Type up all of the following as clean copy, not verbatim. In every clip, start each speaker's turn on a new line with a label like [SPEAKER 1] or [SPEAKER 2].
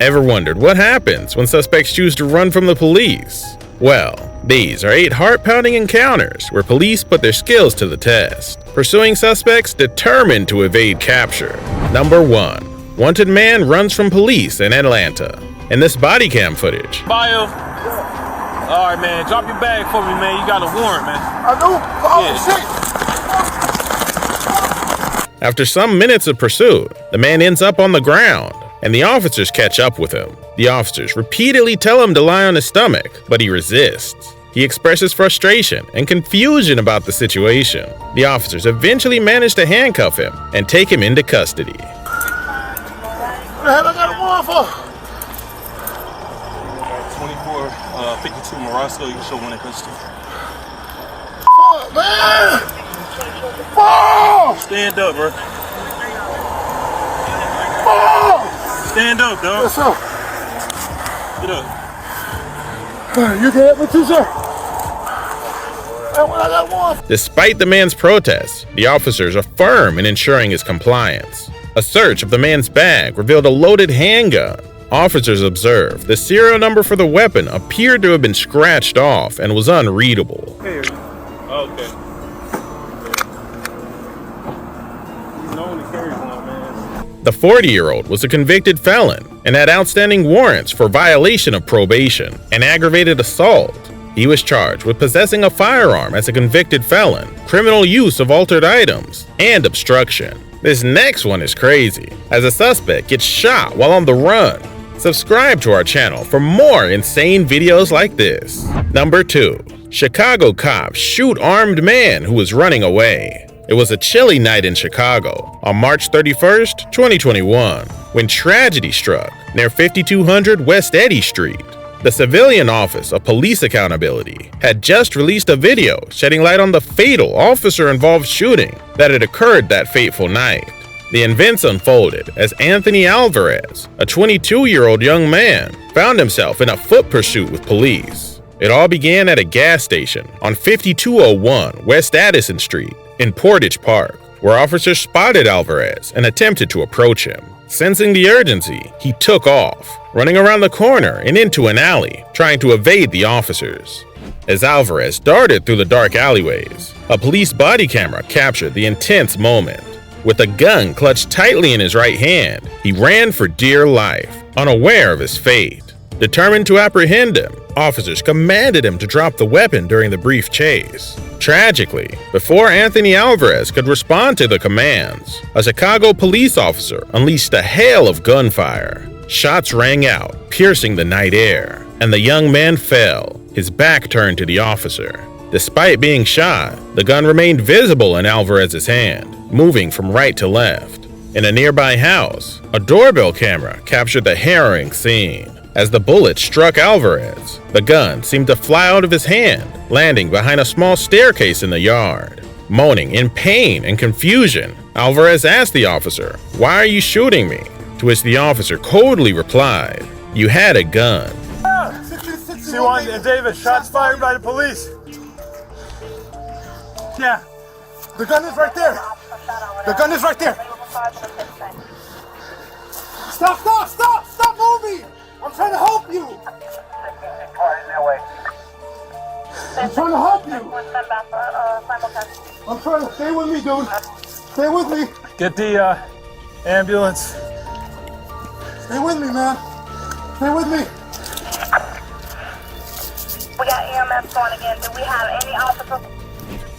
[SPEAKER 1] Ever wondered what happens when suspects choose to run from the police? Well, these are 8 heart-pounding encounters where police put their skills to the test, pursuing suspects determined to evade capture. Number 1. Wanted man runs from police in Atlanta. In this body cam footage,
[SPEAKER 2] Bio. All right, man. Drop your bag for me, man. You got a warrant, man.
[SPEAKER 3] I know. Oh,
[SPEAKER 1] after some minutes of pursuit, the man ends up on the ground, and the officers catch up with him. The officers repeatedly tell him to lie on his stomach, but he resists. He expresses frustration and confusion about the situation. The officers eventually manage to handcuff him and take him into custody.
[SPEAKER 3] What the hell I got a warrant for?
[SPEAKER 2] 52 Morosco, you can show one in custody.
[SPEAKER 3] Fuck, man! Fuck!
[SPEAKER 2] Stand up, bro.
[SPEAKER 3] Fuck!
[SPEAKER 2] Stand up, dog.
[SPEAKER 3] Yes, sir.
[SPEAKER 2] Get up.
[SPEAKER 3] You can help me too, sir. Man, what I got a warrant for?
[SPEAKER 1] Despite the man's protests, the officers are firm in ensuring his compliance. A search of the man's bag revealed a loaded handgun. Officers observed the serial number for the weapon appeared to have been scratched off and was unreadable.
[SPEAKER 2] Okay. He's known to carry one, man.
[SPEAKER 1] The 40-year-old was a convicted felon and had outstanding warrants for violation of probation and aggravated assault. He was charged with possessing a firearm as a convicted felon, criminal use of altered items, and obstruction. This next one is crazy, as a suspect gets shot while on the run. Subscribe to our channel for more insane videos like this. Number 2. Chicago cops shoot armed man who was running away. It was a chilly night in Chicago on March 31st, 2021, when tragedy struck near 5200 West Eddy Street. The Civilian Office of Police Accountability had just released a video shedding light on the fatal officer-involved shooting that had occurred that fateful night. The events unfolded as Anthony Alvarez, a 22-year-old young man, found himself in a foot pursuit with police. It all began at a gas station on 5201 West Addison Street in Portage Park, where officers spotted Alvarez and attempted to approach him. Sensing the urgency, he took off, running around the corner and into an alley, trying to evade the officers. As Alvarez darted through the dark alleyways, a police body camera captured the intense moment. With a gun clutched tightly in his right hand, he ran for dear life, unaware of his fate. Determined to apprehend him, officers commanded him to drop the weapon during the brief chase. Tragically, before Anthony Alvarez could respond to the commands, a Chicago police officer unleashed a hail of gunfire. Shots rang out, piercing the night air, and the young man fell, his back turned to the officer. Despite being shot, the gun remained visible in Alvarez's hand, moving from right to left. In a nearby house, a doorbell camera captured the harrowing scene. As the bullet struck Alvarez, the gun seemed to fly out of his hand, landing behind a small staircase in the yard. Moaning in pain and confusion, Alvarez asked the officer, "Why are you shooting me?" To which the officer coldly replied, "You had a gun."
[SPEAKER 2] C1 David, shots fired by the police.
[SPEAKER 3] Yeah. The gun is right there. The gun is right there. Stop moving! I'm trying to help you. I'm trying to help you. I'm trying to stay with me, dude. Stay with me.
[SPEAKER 2] Get the ambulance.
[SPEAKER 3] Stay with me, man. Stay with me.
[SPEAKER 4] We got EMS going again. Do we have any officers?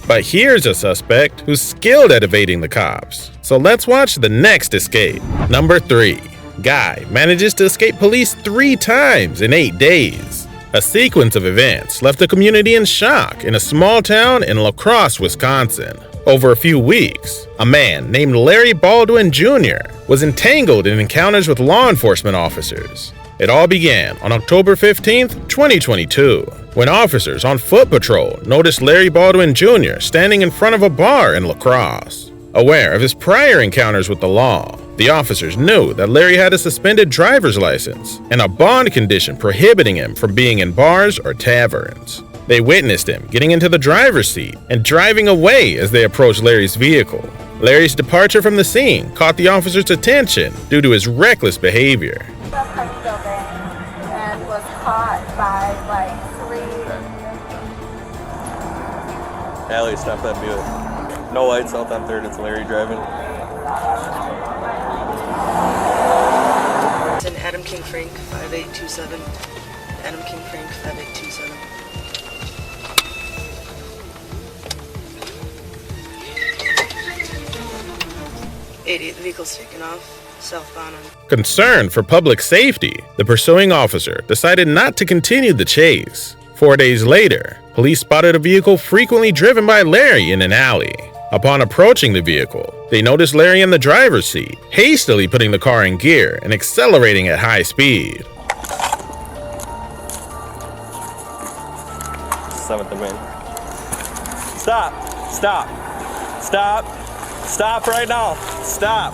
[SPEAKER 1] But here's a suspect who's skilled at evading the cops. So let's watch the next escape. Number 3. Guy manages to escape police 3 times in 8 days. A sequence of events left the community in shock in a small town in La Crosse, Wisconsin. Over a few weeks, a man named Larry Baldwin Jr. was entangled in encounters with law enforcement officers. It all began on October 15th, 2022, when officers on foot patrol noticed Larry Baldwin Jr. standing in front of a bar in La Crosse. Aware of his prior encounters with the law, the officers knew that Larry had a suspended driver's license and a bond condition prohibiting him from being in bars or taverns. They witnessed him getting into the driver's seat and driving away as they approached Larry's vehicle. Larry's departure from the scene caught the officers' attention due to his reckless behavior.
[SPEAKER 4] building and was caught by like 3.
[SPEAKER 5] Allie, stop that Buick. No lights out on 3rd, it's Larry driving.
[SPEAKER 6] It's an Adam King Frank 5827. Adam King Frank 5827. 88, the vehicle's taken off, southbound on.
[SPEAKER 1] Concerned for public safety, the pursuing officer decided not to continue the chase. 4 days later, police spotted a vehicle frequently driven by Larry in an alley. Upon approaching the vehicle, they noticed Larry in the driver's seat, hastily putting the car in gear and accelerating at high speed.
[SPEAKER 5] 7th and Main. Stop! Stop! Stop! Stop right now! Stop!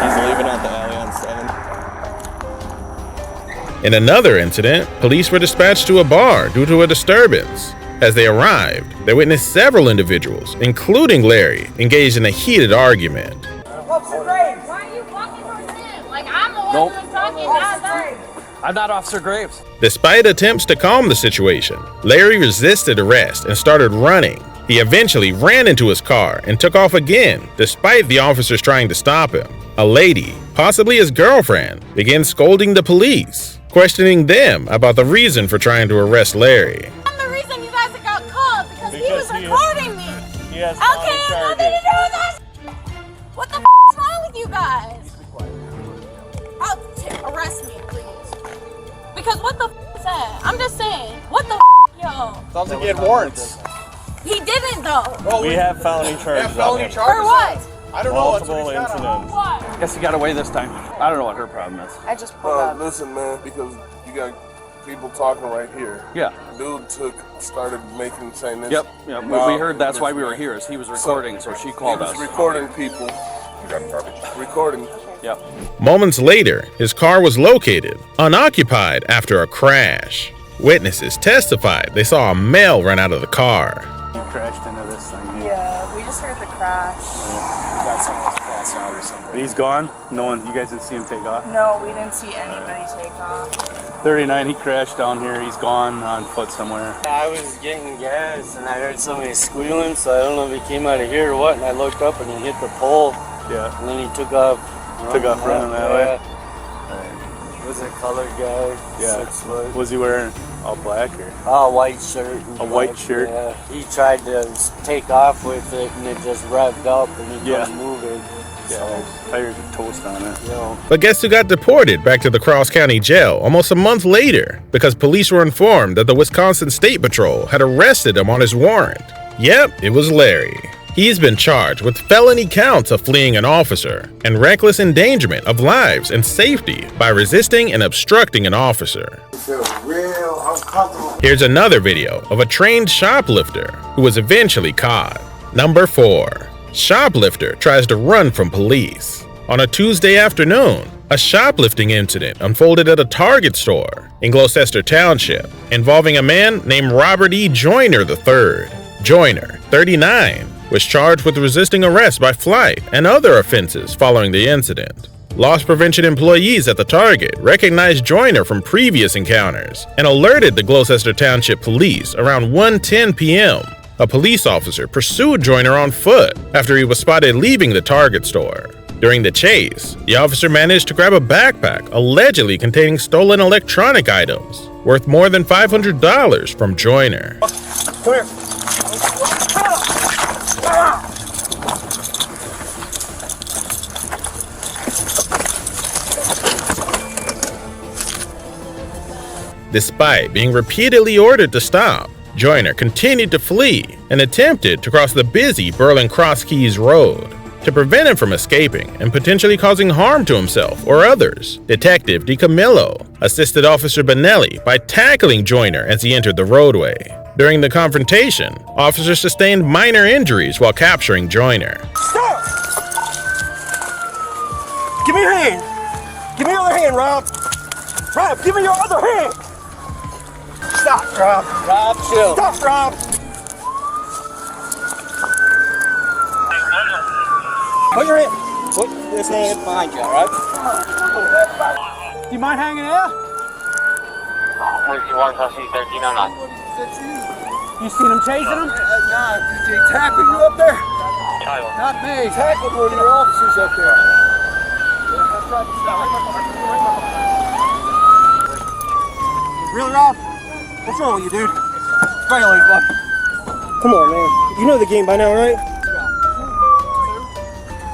[SPEAKER 5] He's leaving out the alley on 7th.
[SPEAKER 1] In another incident, police were dispatched to a bar due to a disturbance. As they arrived, they witnessed several individuals, including Larry, engaged in a heated argument.
[SPEAKER 4] Officer Graves, why are you walking towards him? Like, I'm the one who's talking, not Larry.
[SPEAKER 7] I'm not Officer Graves.
[SPEAKER 1] Despite attempts to calm the situation, Larry resisted arrest and started running. He eventually ran into his car and took off again, despite the officers trying to stop him. A lady, possibly his girlfriend, began scolding the police, questioning them about the reason for trying to arrest Larry.
[SPEAKER 4] I'm the reason you guys got called because he was recording me.
[SPEAKER 5] He has
[SPEAKER 4] Okay, nothing to do with this. What the is wrong with you guys? Arrest me, please. Because what the is that? I'm just saying. What the yo?
[SPEAKER 7] Sounds like he had warrants.
[SPEAKER 4] He didn't though.
[SPEAKER 5] Well, we have felony charges.
[SPEAKER 4] For what?
[SPEAKER 7] I don't know.
[SPEAKER 5] Multiple incidents.
[SPEAKER 4] What?
[SPEAKER 7] Guess he got away this time. I don't know what her problem is.
[SPEAKER 4] I just pulled up.
[SPEAKER 3] Listen, man, because you got people talking right here.
[SPEAKER 7] Yeah.
[SPEAKER 3] Dude started saying this.
[SPEAKER 7] Yep. We heard that's why we were here. Is he was recording, so she called us.
[SPEAKER 3] He was recording people. Recording.
[SPEAKER 7] Yep.
[SPEAKER 1] Moments later, his car was located, unoccupied after a crash. Witnesses testified they saw a male run out of the car.
[SPEAKER 7] He crashed into this thing.
[SPEAKER 4] Yeah, we just heard the crash.
[SPEAKER 7] Got someone's passed out or something. But he's gone? No one, you guys didn't see him take off?
[SPEAKER 4] No, we didn't see anybody take off.
[SPEAKER 7] 39, he crashed down here. He's gone on foot somewhere.
[SPEAKER 8] I was getting gas and I heard somebody squealing, so I don't know if he came out of here or what, and I looked up and he hit the pole.
[SPEAKER 7] Yeah.
[SPEAKER 8] And then he took off.
[SPEAKER 7] Running that way?
[SPEAKER 8] He was a colored guy,
[SPEAKER 7] Yeah.
[SPEAKER 8] 6 foot.
[SPEAKER 7] Was he wearing all black or?
[SPEAKER 8] Oh, white shirt.
[SPEAKER 7] A white shirt?
[SPEAKER 8] Yeah. He tried to take off with it and it just revved up and he couldn't move it.
[SPEAKER 7] Yeah, tires are toast on it.
[SPEAKER 8] You know.
[SPEAKER 1] But guess who got deported back to the Cross County Jail almost a month later because police were informed that the Wisconsin State Patrol had arrested him on his warrant? Yep, it was Larry. He's been charged with felony counts of fleeing an officer and reckless endangerment of lives and safety by resisting and obstructing an officer. Here's another video of a trained shoplifter who was eventually caught. Number 4. Shoplifter tries to run from police. On a Tuesday afternoon, a shoplifting incident unfolded at a Target store in Gloucester Township involving a man named Robert E. Joyner III. Joyner, 39, was charged with resisting arrest by flight and other offenses following the incident. Loss prevention employees at the Target recognized Joyner from previous encounters and alerted the Gloucester Township Police around 1:10 p.m. A police officer pursued Joyner on foot after he was spotted leaving the Target store. During the chase, the officer managed to grab a backpack allegedly containing stolen electronic items worth more than $500 from Joyner.
[SPEAKER 3] Come here.
[SPEAKER 1] Despite being repeatedly ordered to stop, Joyner continued to flee and attempted to cross the busy Berlin Cross Keys Road. To prevent him from escaping and potentially causing harm to himself or others, Detective DiCamillo assisted Officer Benelli by tackling Joyner as he entered the roadway. During the confrontation, officers sustained minor injuries while capturing Joyner.
[SPEAKER 9] Stop! Give me your hand! Give me your other hand, Rob! Rob, give me your other hand! Stop, Rob!
[SPEAKER 8] Rob, chill.
[SPEAKER 9] Stop, Rob! Put your hand. Put this hand behind you, alright?
[SPEAKER 3] Do you mind hanging there? You seen him chasing him?
[SPEAKER 9] Nah, did they tackle you up there?
[SPEAKER 3] Not me.
[SPEAKER 9] Tackled one of your officers up there. Really, Rob? What's wrong with you, dude? Finally, bud. Come on, man. You know the game by now, right?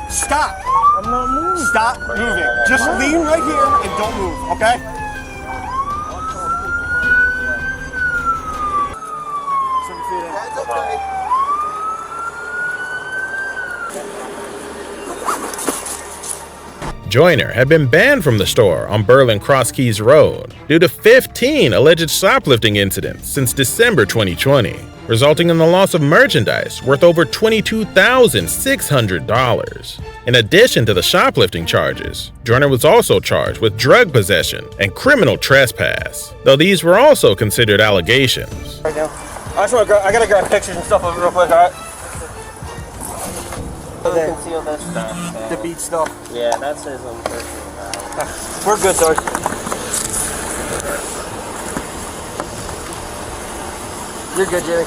[SPEAKER 9] Stop. I'm not moving. Stop moving. Just lean right here and don't move, okay? That's okay.
[SPEAKER 1] Joyner had been banned from the store on Berlin Cross Keys Road due to 15 alleged shoplifting incidents since December 2020, resulting in the loss of merchandise worth over $22,600. In addition to the shoplifting charges, Joyner was also charged with drug possession and criminal trespass, though these were also considered allegations.
[SPEAKER 9] Right now. I gotta grab pictures and stuff of it real quick, alright?
[SPEAKER 8] Conceal this stuff.
[SPEAKER 9] The beat stuff.
[SPEAKER 8] Yeah, that's his own personal.
[SPEAKER 9] We're good, Sarge. You're good, Jerry.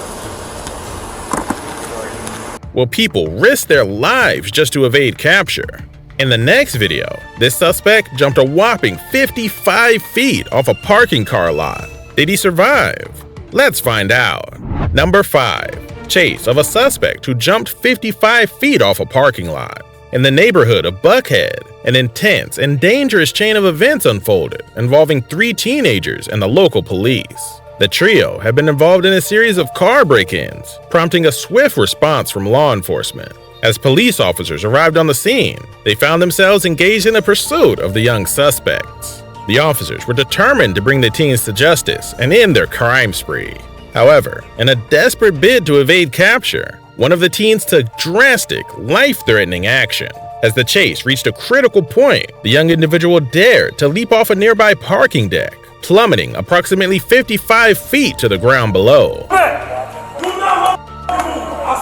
[SPEAKER 1] Will people risk their lives just to evade capture? In the next video, this suspect jumped a whopping 55 feet off a parking car lot. Did he survive? Let's find out. Number 5. Chase of a suspect who jumped 55 feet off a parking lot. In the neighborhood of Buckhead, an intense and dangerous chain of events unfolded involving 3 teenagers and the local police. The trio had been involved in a series of car break-ins, prompting a swift response from law enforcement. As police officers arrived on the scene, they found themselves engaged in a pursuit of the young suspects. The officers were determined to bring the teens to justice and end their crime spree. However, in a desperate bid to evade capture, one of the teens took drastic, life-threatening action. As the chase reached a critical point, the young individual dared to leap off a nearby parking deck, plummeting approximately 55 feet to the ground below.
[SPEAKER 3] I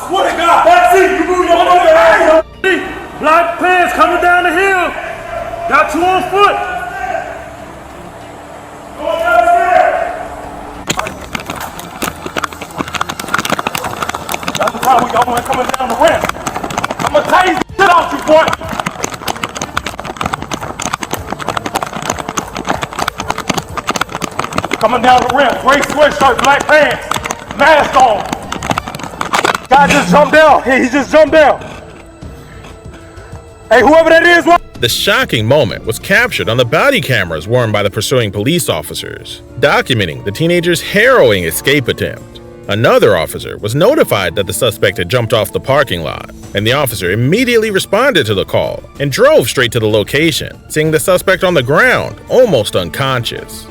[SPEAKER 3] swear to God. That's it. You move your ass. Black pants coming down the hill. Got you on foot. Go downstairs. That's the time we got one coming down the ramp. I'm gonna tase the shit out you, boy. Coming down the ramp, gray sweatshirt, black pants, mask on. Guy just jumped down. He just jumped down. Hey, whoever that is,
[SPEAKER 1] The shocking moment was captured on the body cameras worn by the pursuing police officers, documenting the teenager's harrowing escape attempt. Another officer was notified that the suspect had jumped off the parking lot, and the officer immediately responded to the call and drove straight to the location, seeing the suspect on the ground, almost unconscious.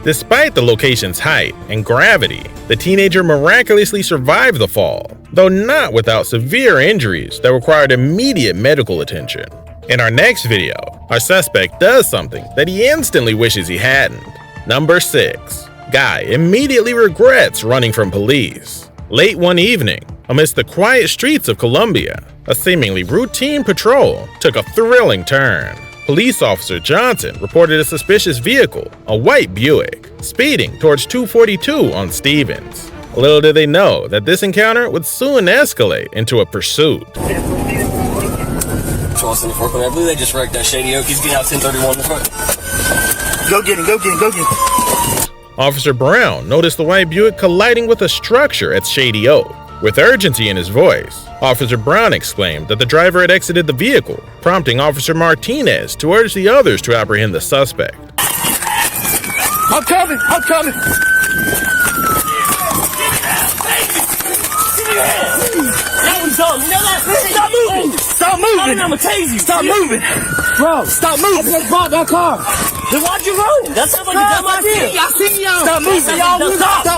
[SPEAKER 1] Despite the location's height and gravity, the teenager miraculously survived the fall, though not without severe injuries that required immediate medical attention. In our next video, our suspect does something that he instantly wishes he hadn't. Number 6. Guy immediately regrets running from police. Late one evening, amidst the quiet streets of Columbia, a seemingly routine patrol took a thrilling turn. Police Officer Johnson reported a suspicious vehicle, a white Buick, speeding towards 242 on Stevens. Little did they know that this encounter would soon escalate into a pursuit.
[SPEAKER 8] I believe they just wrecked that Shady Oak. He's getting out 1031 in the front.
[SPEAKER 9] Go get him, go get him, go get him.
[SPEAKER 1] Officer Brown noticed the white Buick colliding with a structure at Shady Oak. With urgency in his voice, Officer Brown exclaimed that the driver had exited the vehicle, prompting Officer Martinez to urge the others to apprehend the suspect.
[SPEAKER 3] I'm coming. Stop moving! Stop moving! I'm gonna tase you! Stop moving! Bro, stop moving! I just bought that car! Then why'd you run? That sounds like a dumb idea! I see y'all! Stop moving! Stop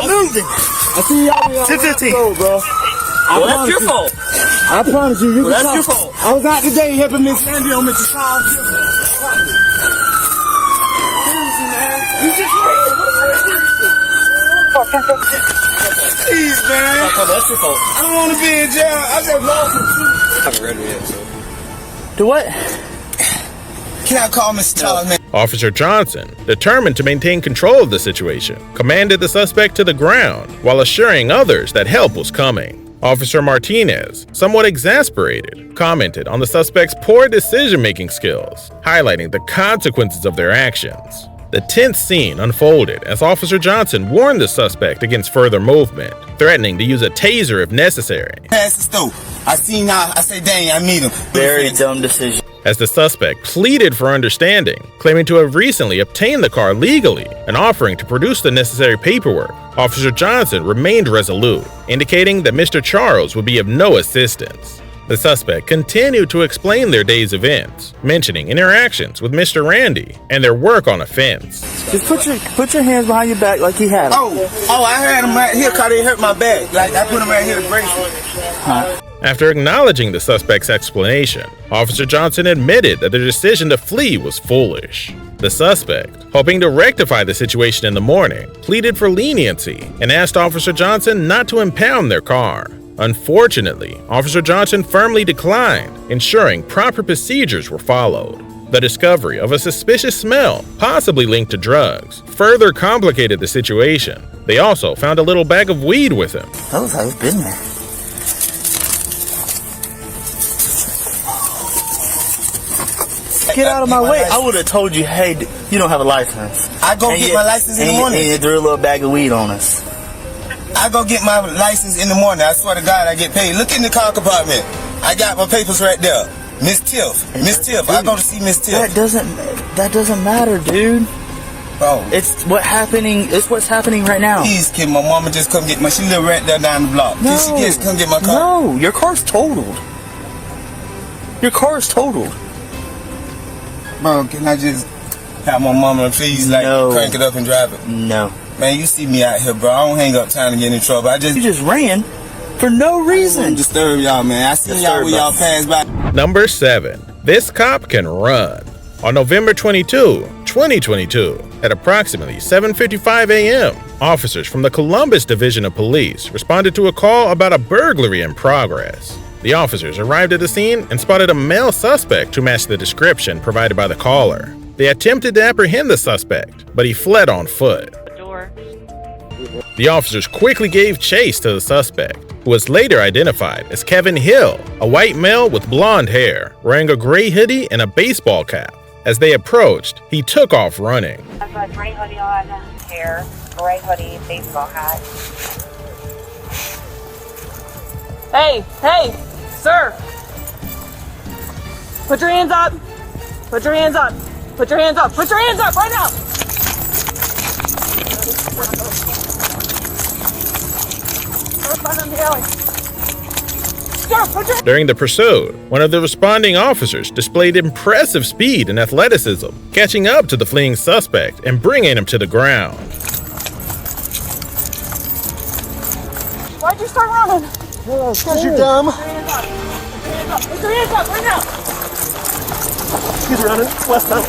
[SPEAKER 3] moving! I see y'all! 10-15! Bro.
[SPEAKER 8] Well, that's your fault.
[SPEAKER 3] I promise you,
[SPEAKER 8] Well, that's your fault.
[SPEAKER 3] I was out today helping Miss Sandy on Mr. Charles. seriously, man. You just ran. Please, man.
[SPEAKER 9] That's your fault.
[SPEAKER 3] I don't want to be in jail. I just lost him, too.
[SPEAKER 9] I haven't read it yet, so.
[SPEAKER 3] Do what? Can I call Mr. Charles, man?
[SPEAKER 1] Officer Johnson, determined to maintain control of the situation, commanded the suspect to the ground while assuring others that help was coming. Officer Martinez, somewhat exasperated, commented on the suspect's poor decision-making skills, highlighting the consequences of their actions. The tense scene unfolded as Officer Johnson warned the suspect against further movement, threatening to use a taser if necessary.
[SPEAKER 3] Pass the stove. I see now. I say, dang, I meet him.
[SPEAKER 6] Very dumb decision.
[SPEAKER 1] As the suspect pleaded for understanding, claiming to have recently obtained the car legally and offering to produce the necessary paperwork, Officer Johnson remained resolute, indicating that Mr. Charles would be of no assistance. The suspect continued to explain their day's events, mentioning interactions with Mr. Randy and their work on a fence.
[SPEAKER 3] Just put your hands behind your back like he had them. Oh, I had him right here because they hurt my back. Like, I put him right here to brace him.
[SPEAKER 1] After acknowledging the suspect's explanation, Officer Johnson admitted that their decision to flee was foolish. The suspect, hoping to rectify the situation in the morning, pleaded for leniency and asked Officer Johnson not to impound their car. Unfortunately, Officer Johnson firmly declined, ensuring proper procedures were followed. The discovery of a suspicious smell, possibly linked to drugs, further complicated the situation. They also found a little bag of weed with him.
[SPEAKER 3] That looks like it's been there.
[SPEAKER 6] Get out of my way. I would have told you, hey, you don't have a license.
[SPEAKER 3] I go get my license in the morning.
[SPEAKER 6] And you threw a little bag of weed on us.
[SPEAKER 3] I go get my license in the morning. I swear to God, I get paid. Look in the car compartment. I got my papers right there. Miss Tiff. Miss Tiff. I go to see Miss Tiff.
[SPEAKER 6] That doesn't matter, dude.
[SPEAKER 3] Bro.
[SPEAKER 6] It's what's happening right now.
[SPEAKER 3] Please, kid, my mama just come get my, she live right there down the block.
[SPEAKER 6] No.
[SPEAKER 3] Can she just come get my car?
[SPEAKER 6] No, your car's totaled. Your car is totaled.
[SPEAKER 3] Bro, can I just have my mama, please, crank it up and drive it?
[SPEAKER 6] No.
[SPEAKER 3] Man, you see me out here, bro. I don't hang up trying to get in trouble.
[SPEAKER 6] You just ran for no reason.
[SPEAKER 3] I don't disturb y'all, man. I seen y'all when y'all pass by.
[SPEAKER 1] Number 7. This cop can run. On November 22, 2022, at approximately 7:55 a.m., officers from the Columbus Division of Police responded to a call about a burglary in progress. The officers arrived at the scene and spotted a male suspect who matched the description provided by the caller. They attempted to apprehend the suspect, but he fled on foot. The officers quickly gave chase to the suspect, who was later identified as Kevin Hill, a white male with blonde hair, wearing a gray hoodie and a baseball cap. As they approached, he took off running.
[SPEAKER 10] I've got a gray hoodie on, hair, gray hoodie, baseball hat.
[SPEAKER 4] Hey, sir. Put your hands up. Put your hands up. Put your hands up. Put your hands up right now.
[SPEAKER 1] During the pursuit, one of the responding officers displayed impressive speed and athleticism, catching up to the fleeing suspect and bringing him to the ground.
[SPEAKER 4] Why'd you start running?
[SPEAKER 9] Because you're dumb.
[SPEAKER 4] Put your hands up. Put your hands up right now.
[SPEAKER 9] He's running. Left out.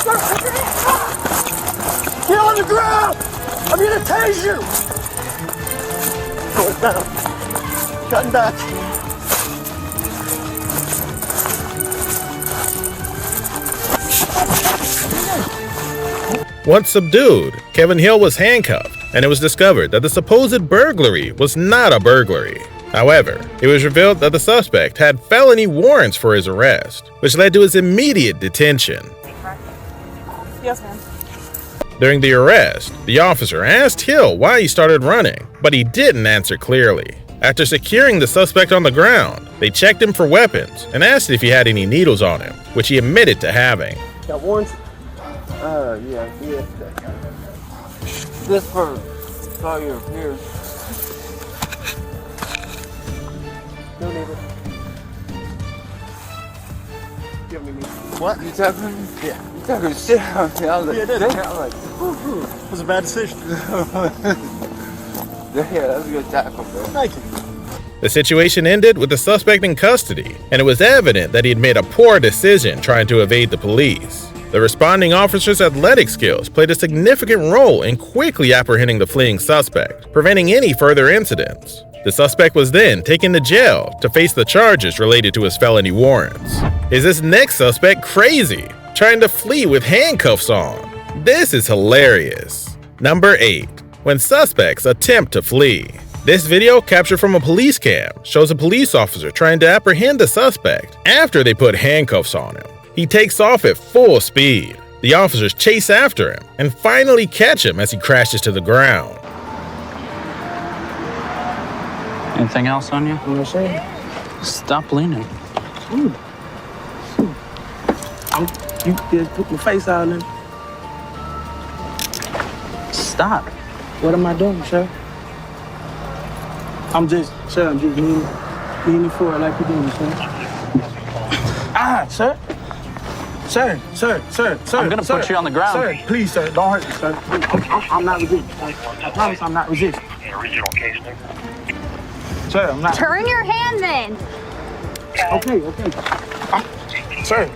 [SPEAKER 4] Sir, put your hands up.
[SPEAKER 9] Get on the ground! I'm gonna tase you! Going down. Cutting back.
[SPEAKER 1] Once subdued, Kevin Hill was handcuffed, and it was discovered that the supposed burglary was not a burglary. However, it was revealed that the suspect had felony warrants for his arrest, which led to his immediate detention.
[SPEAKER 4] Yes, ma'am.
[SPEAKER 1] During the arrest, the officer asked Hill why he started running, but he didn't answer clearly. After securing the suspect on the ground, they checked him for weapons and asked if he had any needles on him, which he admitted to having.
[SPEAKER 9] Got warrants?
[SPEAKER 8] Yeah. This for saw you here.
[SPEAKER 9] No needle. You have any needles? What?
[SPEAKER 8] You talking?
[SPEAKER 9] Yeah.
[SPEAKER 8] You talking shit out there? I was like,
[SPEAKER 9] Yeah, I did.
[SPEAKER 8] damn, I'm like,
[SPEAKER 9] It was a bad decision.
[SPEAKER 8] yeah, that was a good tackle, bro.
[SPEAKER 9] Thank you.
[SPEAKER 1] The situation ended with the suspect in custody, and it was evident that he had made a poor decision trying to evade the police. The responding officer's athletic skills played a significant role in quickly apprehending the fleeing suspect, preventing any further incidents. The suspect was then taken to jail to face the charges related to his felony warrants. Is this next suspect crazy? Trying to flee with handcuffs on? This is hilarious. Number 8. When suspects attempt to flee. This video, captured from a police cam, shows a police officer trying to apprehend the suspect after they put handcuffs on him. He takes off at full speed. The officers chase after him and finally catch him as he crashes to the ground.
[SPEAKER 11] Anything else on you?
[SPEAKER 9] No, sir.
[SPEAKER 11] Stop leaning.
[SPEAKER 9] Ooh. You just put my face out in.
[SPEAKER 11] Stop.
[SPEAKER 9] What am I doing, sir? I'm just leaning forward like you're doing, sir. Ah, sir. Sir.
[SPEAKER 11] I'm gonna put you on the ground.
[SPEAKER 9] Sir, please, sir, don't hurt me, sir. I'm not resisting. I promise I'm not resisting.
[SPEAKER 10] Original case number.
[SPEAKER 9] Sir, I'm not.
[SPEAKER 4] Turn your hand then.
[SPEAKER 9] Okay. Sir.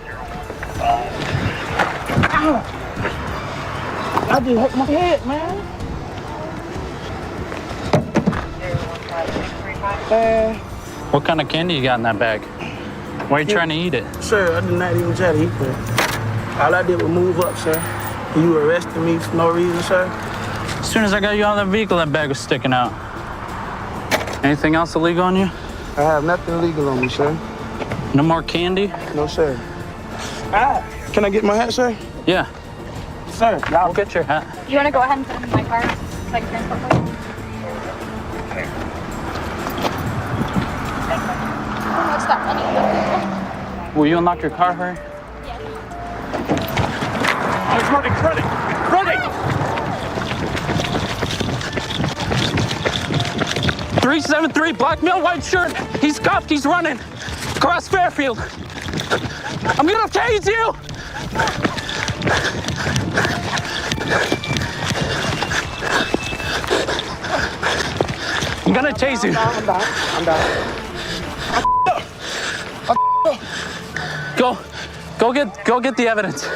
[SPEAKER 9] I just hurt my head, man.
[SPEAKER 11] What kind of candy you got in that bag? Why are you trying to eat it?
[SPEAKER 9] Sir, I did not even try to eat that. All I did was move up, sir. You arrested me for no reason, sir.
[SPEAKER 11] As soon as I got you out of the vehicle, that bag was sticking out. Anything else illegal on you?
[SPEAKER 9] I have nothing illegal on me, sir.
[SPEAKER 11] No more candy?
[SPEAKER 9] No, sir. Can I get my hat, sir?
[SPEAKER 11] Yeah.
[SPEAKER 9] Sir,
[SPEAKER 11] I'll get your hat.
[SPEAKER 4] You want to go ahead and put it in my car so I can transport for you? What's that money?
[SPEAKER 11] Will you unlock your car, hurry?
[SPEAKER 4] Yeah.
[SPEAKER 9] It's running!
[SPEAKER 11] 373, black male, white shirt. He's cuffed, he's running. Across Fairfield. I'm gonna tase you! I'm gonna tase you.
[SPEAKER 9] I'm down.
[SPEAKER 11] Go get the evidence.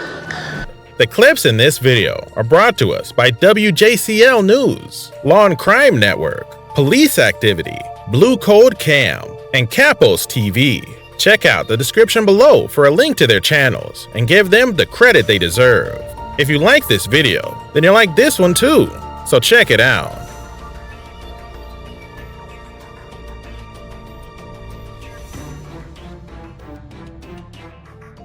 [SPEAKER 1] The clips in this video are brought to us by WJCL News, Law and Crime Network, Police Activity, Blue Code Cam, and CAPOSTV. Check out the description below for a link to their channels and give them the credit they deserve. If you like this video, then you'll like this one too, so check it out.